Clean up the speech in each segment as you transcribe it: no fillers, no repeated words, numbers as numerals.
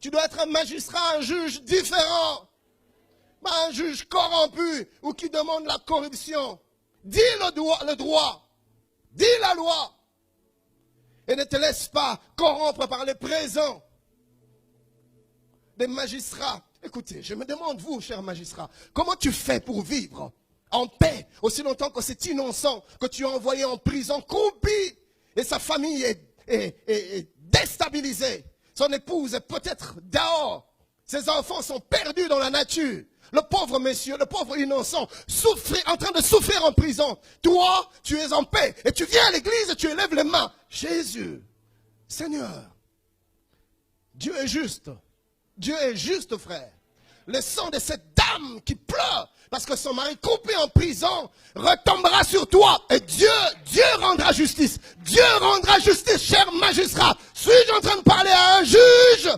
Tu dois être un magistrat, un juge différent. Pas un juge corrompu ou qui demande la corruption. Dis le droit. Dis la loi. Et ne te laisse pas corrompre par les présents des magistrats. Écoutez, je me demande, vous, chers magistrats, comment tu fais pour vivre en paix aussi longtemps que cet innocent que tu as envoyé en prison, croupi, et sa famille est déstabilisée. Son épouse est peut-être dehors. Ses enfants sont perdus dans la nature. Le pauvre monsieur, le pauvre innocent, en train de souffrir en prison. Toi, tu es en paix et tu viens à l'église et tu élèves les mains. Jésus, Seigneur, Dieu est juste. Dieu est juste, frère. Le sang de cette dame qui pleure parce que son mari coupé en prison retombera sur toi. Et Dieu rendra justice. Dieu rendra justice, cher magistrat. Suis-je en train de parler à un juge?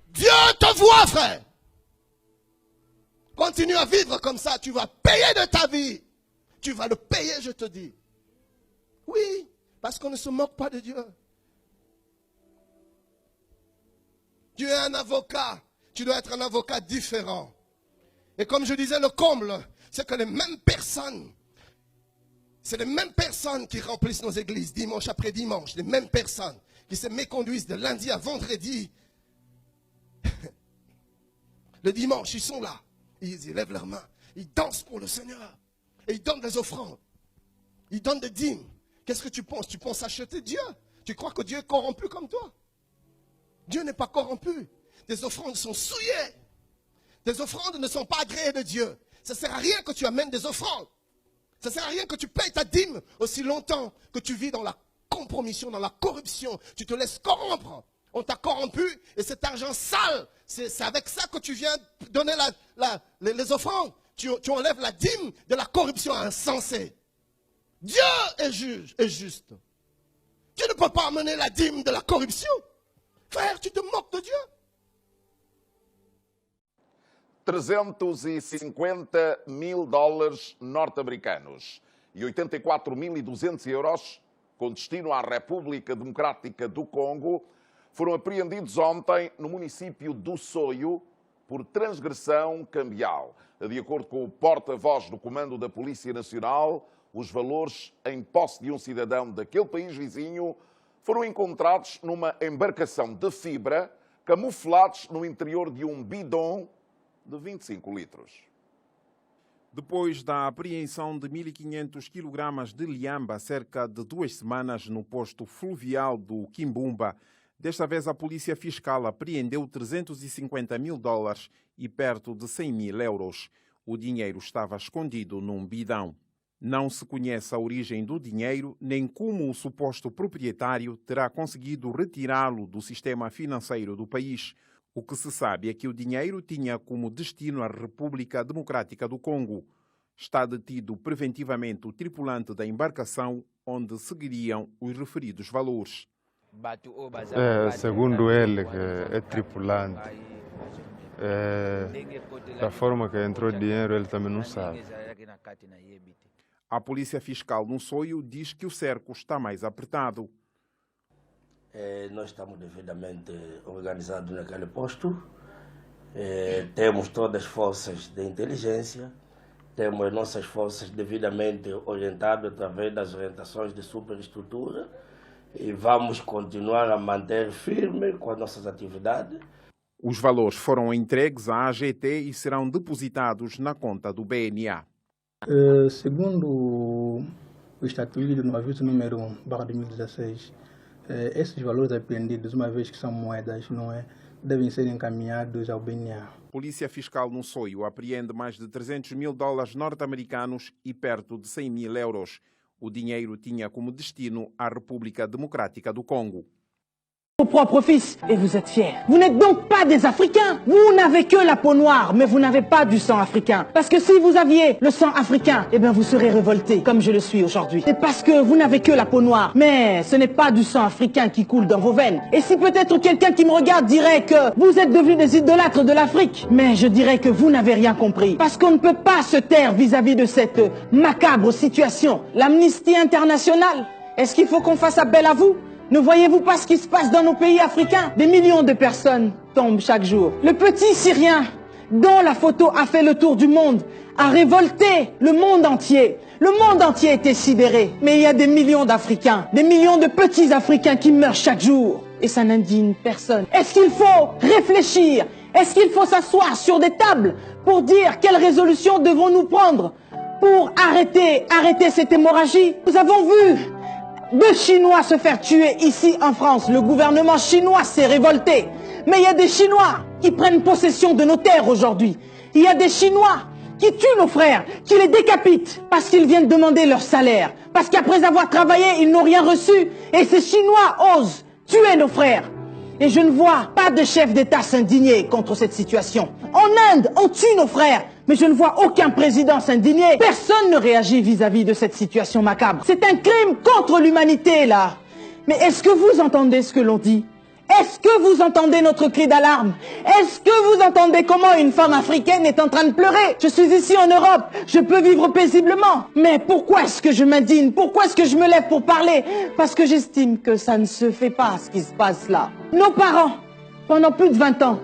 Dieu te voit, frère. Continue à vivre comme ça, tu vas payer de ta vie. Tu vas le payer, je te dis. Oui, parce qu'on ne se moque pas de Dieu. Tu es un avocat, tu dois être un avocat différent. Et comme je disais, le comble, c'est que les mêmes personnes, c'est les mêmes personnes qui remplissent nos églises dimanche après dimanche, les mêmes personnes qui se méconduisent de lundi à vendredi. Le dimanche, ils sont là. Ils élèvent leurs mains. Ils dansent pour le Seigneur. Et ils donnent des offrandes. Ils donnent des dîmes. Qu'est-ce que tu penses? Tu penses acheter Dieu? Tu crois que Dieu est corrompu comme toi? Dieu n'est pas corrompu. Tes offrandes sont souillées. Tes offrandes ne sont pas agréées de Dieu. Ça ne sert à rien que tu amènes des offrandes. Ça ne sert à rien que tu payes ta dîme aussi longtemps que tu vis dans la compromission, dans la corruption. Tu te laisses corrompre. On t'a corrompu et cet argent sale, c'est avec ça que tu viens donner les offrandes. Tu enlèves la dîme de la corruption insensée. Dieu est juge et juste. Tu ne peux pas amener la dîme de la corruption. Frère, tu te moques de Dieu. 350 mil dólares norte-americanos e 84.200 euros com destino à República Democrática do Congo foram apreendidos ontem no município do Soio por transgressão cambial. De acordo com o porta-voz do Comando da Polícia Nacional, os valores em posse de um cidadão daquele país vizinho foram encontrados numa embarcação de fibra, camuflados no interior de um bidon de 25 litros. Depois da apreensão de 1.500 kg de liamba há cerca de 2 semanas no posto fluvial do Kimbumba, desta vez a Polícia Fiscal apreendeu 350 mil dólares e perto de 100 mil euros. O dinheiro estava escondido num bidão. Não se conhece a origem do dinheiro, nem como o suposto proprietário terá conseguido retirá-lo do sistema financeiro do país. O que se sabe é que o dinheiro tinha como destino a República Democrática do Congo. Está detido preventivamente o tripulante da embarcação, onde seguiriam os referidos valores. Segundo ele, que é tripulante, da forma que entrou o dinheiro, ele também não sabe. A Polícia Fiscal no Soio diz que o cerco está mais apertado. Nós estamos devidamente organizados naquele posto, temos todas as forças de inteligência, temos as nossas forças devidamente orientadas através das orientações de superestrutura e vamos continuar a manter firme com as nossas atividades. Os valores foram entregues à AGT e serão depositados na conta do BNA. Segundo o Estatuto do aviso número 1/2016, esses valores apreendidos, uma vez que são moedas, devem ser encaminhados ao BNA. Polícia Fiscal no Soio apreende mais de 300 mil dólares norte-americanos e perto de 100 mil euros. O dinheiro tinha como destino a República Democrática do Congo. Vos propres fils, et vous êtes fiers. Vous n'êtes donc pas des Africains. Vous n'avez que la peau noire, mais vous n'avez pas du sang africain. Parce que si vous aviez le sang africain, eh bien vous serez révoltés, comme je le suis aujourd'hui. C'est parce que vous n'avez que la peau noire, mais ce n'est pas du sang africain qui coule dans vos veines. Et si peut-être quelqu'un qui me regarde dirait que vous êtes devenus des idolâtres de l'Afrique, mais je dirais que vous n'avez rien compris. Parce qu'on ne peut pas se taire vis-à-vis de cette macabre situation. L'Amnesty internationale, est-ce qu'il faut qu'on fasse appel à vous? Ne voyez-vous pas ce qui se passe dans nos pays africains? Des millions de personnes tombe chaque jour. Le petit Syrien, dont la photo a fait le tour du monde, a révolté le monde entier. Le monde entier était sidéré. Mais il y a des millions d'Africains, des millions de petits Africains qui meurent chaque jour. Et ça n'indigne personne. Est-ce qu'il faut réfléchir? Est-ce qu'il faut s'asseoir sur des tables pour dire quelle résolution devons-nous prendre pour arrêter cette hémorragie? Nous avons vu 2 Chinois se faire tuer ici en France. Le gouvernement chinois s'est révolté. Mais il y a des Chinois qui prennent possession de nos terres aujourd'hui. Il y a des Chinois qui tuent nos frères, qui les décapitent parce qu'ils viennent demander leur salaire. Parce qu'après avoir travaillé, ils n'ont rien reçu. Et ces Chinois osent tuer nos frères. Et je ne vois pas de chef d'État s'indigner contre cette situation. En Inde, on tue nos frères. Mais je ne vois aucun président s'indigner. Personne ne réagit vis-à-vis de cette situation macabre. C'est un crime contre l'humanité, là. Mais est-ce que vous entendez ce que l'on dit? Est-ce que vous entendez notre cri d'alarme? Est-ce que vous entendez comment une femme africaine est en train de pleurer? Je suis ici en Europe, je peux vivre paisiblement. Mais pourquoi est-ce que je m'indigne? Pourquoi est-ce que je me lève pour parler? Parce que j'estime que ça ne se fait pas, ce qui se passe là. Nos parents, pendant plus de 20 ans,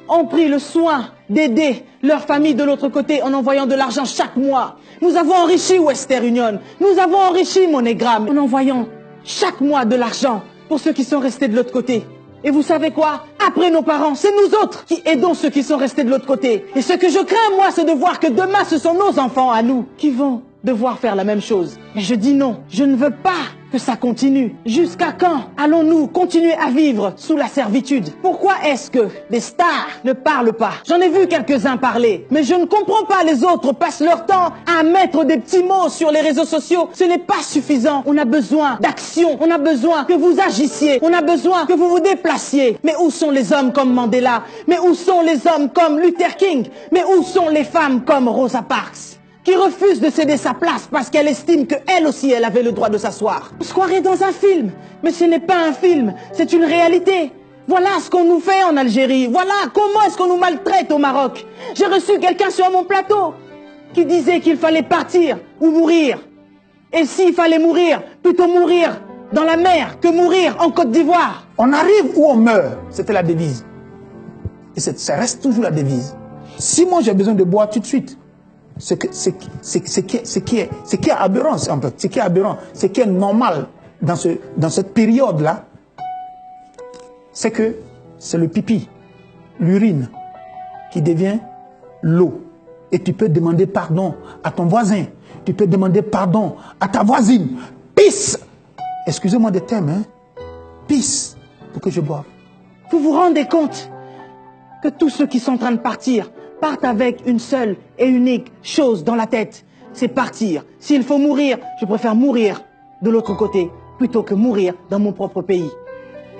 ont pris le soin d'aider leur famille de l'autre côté en envoyant de l'argent chaque mois. Nous avons enrichi Western Union, nous avons enrichi MoneyGram en envoyant chaque mois de l'argent pour ceux qui sont restés de l'autre côté. Et vous savez quoi? Après nos parents, c'est nous autres qui aidons ceux qui sont restés de l'autre côté. Et ce que je crains, moi, c'est de voir que demain, ce sont nos enfants à nous qui vont devoir faire la même chose. Mais je dis non, je ne veux pas que ça continue. Jusqu'à quand allons-nous continuer à vivre sous la servitude? Pourquoi est-ce que les stars ne parlent pas? J'en ai vu quelques-uns parler, mais je ne comprends pas. Les autres passent leur temps à mettre des petits mots sur les réseaux sociaux. Ce n'est pas suffisant. On a besoin d'action. On a besoin que vous agissiez. On a besoin que vous vous déplaciez. Mais où sont les hommes comme Mandela? Mais où sont les hommes comme Luther King? Mais où sont les femmes comme Rosa Parks, qui refuse de céder sa place parce qu'elle estime qu'elle aussi, elle avait le droit de s'asseoir? On se croirait dans un film, mais ce n'est pas un film, c'est une réalité. Voilà ce qu'on nous fait en Algérie, voilà comment est-ce qu'on nous maltraite au Maroc. J'ai reçu quelqu'un sur mon plateau qui disait qu'il fallait partir ou mourir. Et s'il fallait mourir, plutôt mourir dans la mer que mourir en Côte d'Ivoire. On arrive ou on meurt, c'était la devise. Et ça reste toujours la devise. Si moi j'ai besoin de boire tout de suite, ce qui est aberrant, en fait, ce qui est aberrant, ce qui est normal dans cette période-là, c'est que c'est le pipi, l'urine, qui devient l'eau. Et tu peux demander pardon à ton voisin, tu peux demander pardon à ta voisine. Pisse, excusez-moi des termes, hein, pisse, pour que je boive. Vous vous rendez compte que tous ceux qui sont en train de partent avec une seule et unique chose dans la tête, c'est partir. S'il faut mourir, je préfère mourir de l'autre côté plutôt que mourir dans mon propre pays.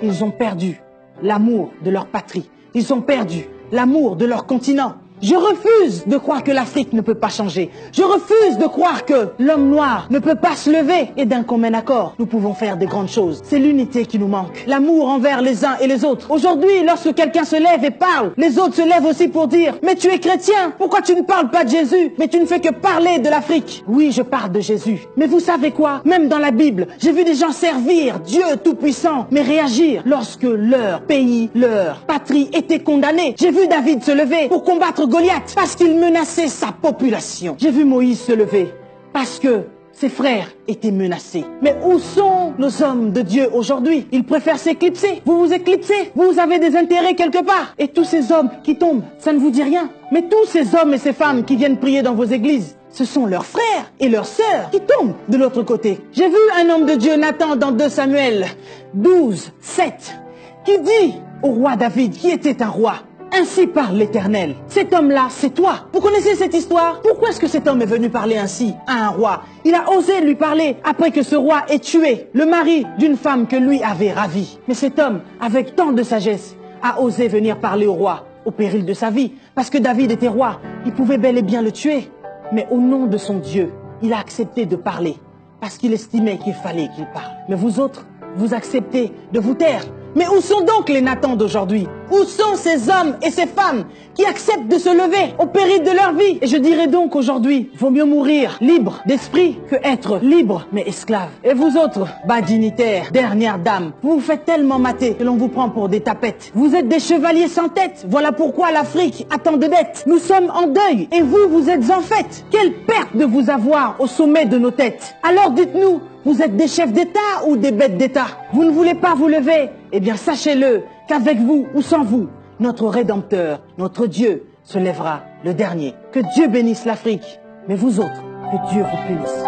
Ils ont perdu l'amour de leur patrie. Ils ont perdu l'amour de leur continent. Je refuse de croire que l'Afrique ne peut pas changer. Je refuse de croire que l'homme noir ne peut pas se lever. Et d'un commun accord, nous pouvons faire des grandes choses. C'est l'unité qui nous manque. L'amour envers les uns et les autres. Aujourd'hui, lorsque quelqu'un se lève et parle, les autres se lèvent aussi pour dire « Mais tu es chrétien, pourquoi tu ne parles pas de Jésus? Mais tu ne fais que parler de l'Afrique. » Oui, je parle de Jésus. Mais vous savez quoi? Même dans la Bible, j'ai vu des gens servir Dieu Tout-Puissant, mais réagir lorsque leur pays, leur patrie était condamnée. J'ai vu David se lever pour combattre Goliath parce qu'il menaçait sa population. J'ai vu Moïse se lever parce que ses frères étaient menacés. Mais où sont nos hommes de Dieu aujourd'hui? Ils préfèrent s'éclipser. Vous vous éclipsez. Vous avez des intérêts quelque part. Et tous ces hommes qui tombent, ça ne vous dit rien. Mais tous ces hommes et ces femmes qui viennent prier dans vos églises, ce sont leurs frères et leurs sœurs qui tombent de l'autre côté. J'ai vu un homme de Dieu, Nathan, dans 2 Samuel 12, 7, qui dit au roi David, qui était un roi: ainsi parle l'Éternel. Cet homme-là, c'est toi. Vous connaissez cette histoire? Pourquoi est-ce que cet homme est venu parler ainsi à un roi? Il a osé lui parler après que ce roi ait tué le mari d'une femme que lui avait ravie. Mais cet homme, avec tant de sagesse, a osé venir parler au roi au péril de sa vie. Parce que David était roi, il pouvait bel et bien le tuer. Mais au nom de son Dieu, il a accepté de parler. Parce qu'il estimait qu'il fallait qu'il parle. Mais vous autres, vous acceptez de vous taire. Mais où sont donc les Nathan d'aujourd'hui? Où sont ces hommes et ces femmes qui acceptent de se lever au péril de leur vie? Et je dirais donc aujourd'hui, vaut mieux mourir libre d'esprit que être libre mais esclave. Et vous autres, bas dignitaires, dernières dames, vous vous faites tellement mater que l'on vous prend pour des tapettes. Vous êtes des chevaliers sans tête. Voilà pourquoi l'Afrique a tant de dettes. Nous sommes en deuil et vous, vous êtes en fête. Quelle perte de vous avoir au sommet de nos têtes. Alors dites-nous, vous êtes des chefs d'État ou des bêtes d'État? Vous ne voulez pas vous lever? Eh bien sachez-le qu'avec vous ou sans vous, notre Rédempteur, notre Dieu, se lèvera le dernier. Que Dieu bénisse l'Afrique, mais vous autres, que Dieu vous punisse.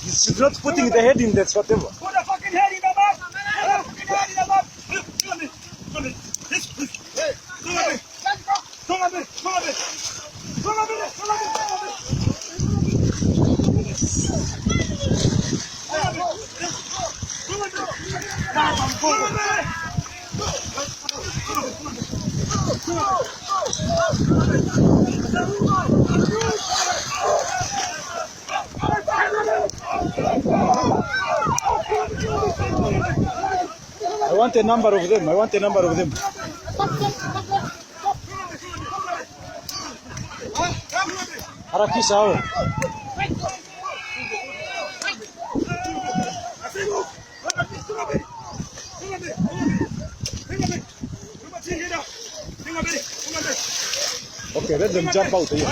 She's not putting the head in that whatever. Put the fucking head in the mouth! Put the fucking head in the mouth! Come on, come on, this, hey, come on, come on, come on, come on, come on, I want a number of them. I want a number of them. Harakisha hao. Okay, let them jump out here.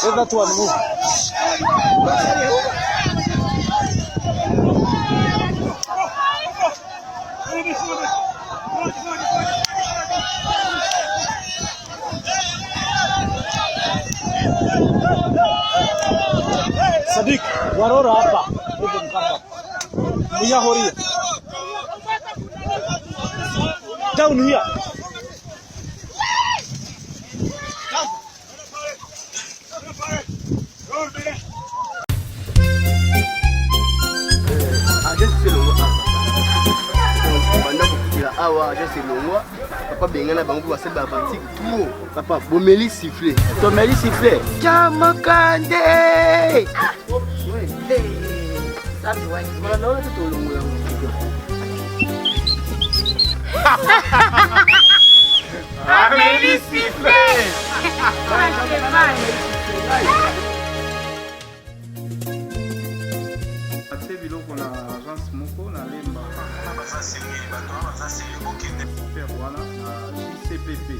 Let that one move. Sadiq, warora hapa. Muya horia. Down here. Awa, je sais le roi. Papa Bengana Bango, c'est babatique. Tout. Papa, Bomeli sifflé. Tomeli sifflé. Kamakande! Ça me voit. Voilà, là, c'est tout le monde. Amélie sifflé!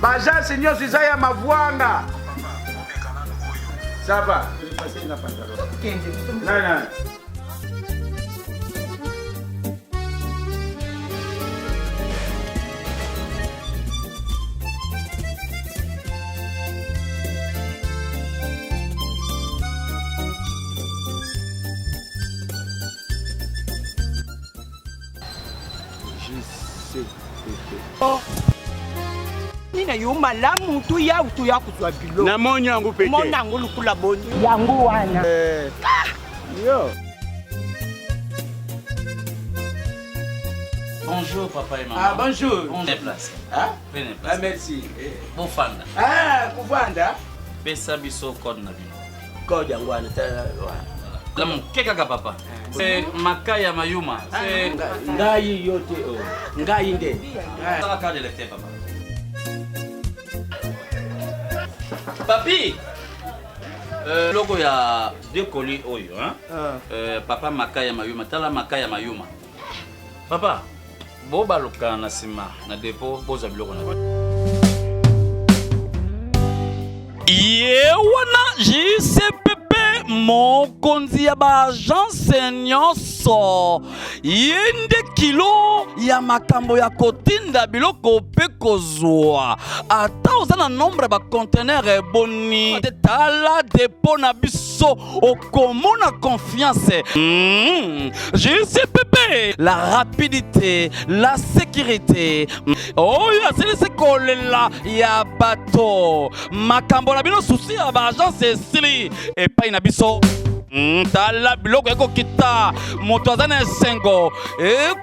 Bajasi nyonso eza ya mavwanga. Ça va. Non. Nina yo malamu tu ya kuswa bilo. Na monyo yangu peke. Mona yangu lukula boni. Yangu wana. Yo. Bonjour papa et maman. Ah bonjour. On déplace. Ah? Venez Ah merci. Bofanda. Ah, kuvanda. Pesa biso code na bino. Code yangu ana. Keka papa. C'est Makaya Mayuma. C'est Ngai yote o. Ngai nde. la carte d'électeur papa. Papi. Logo ya deux colis oyo, hein? Papa Makaya Mayuma, tala Makaya Mayuma. Papa, bo baluka na sima na dépôt boza biloko na. Yewana JCPP mokonzi ya ba agence nyonso yende kilo ya makambo ya kotinda biloko pe kozwa ata oza na nombre ba conteneur eboni tala dépôt na biso okomona confiance. JCPP, la rapidité, la sécurité. Oh ya c'est kolela ya bato makambo na bino souci ya ba agence esili epai na biso tala biloko eko kita moto aza na esengo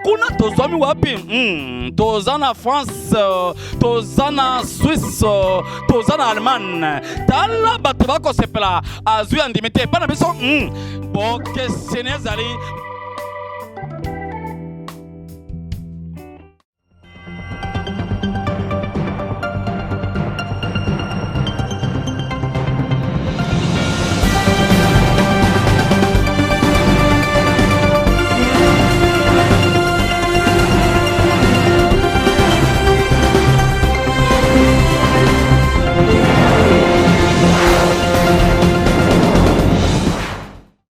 kuna tozwami wapi toza na France toza na Suisse toza na Allemagne tala bato bakosepela azwi andimi te epai na biso bokesene ezali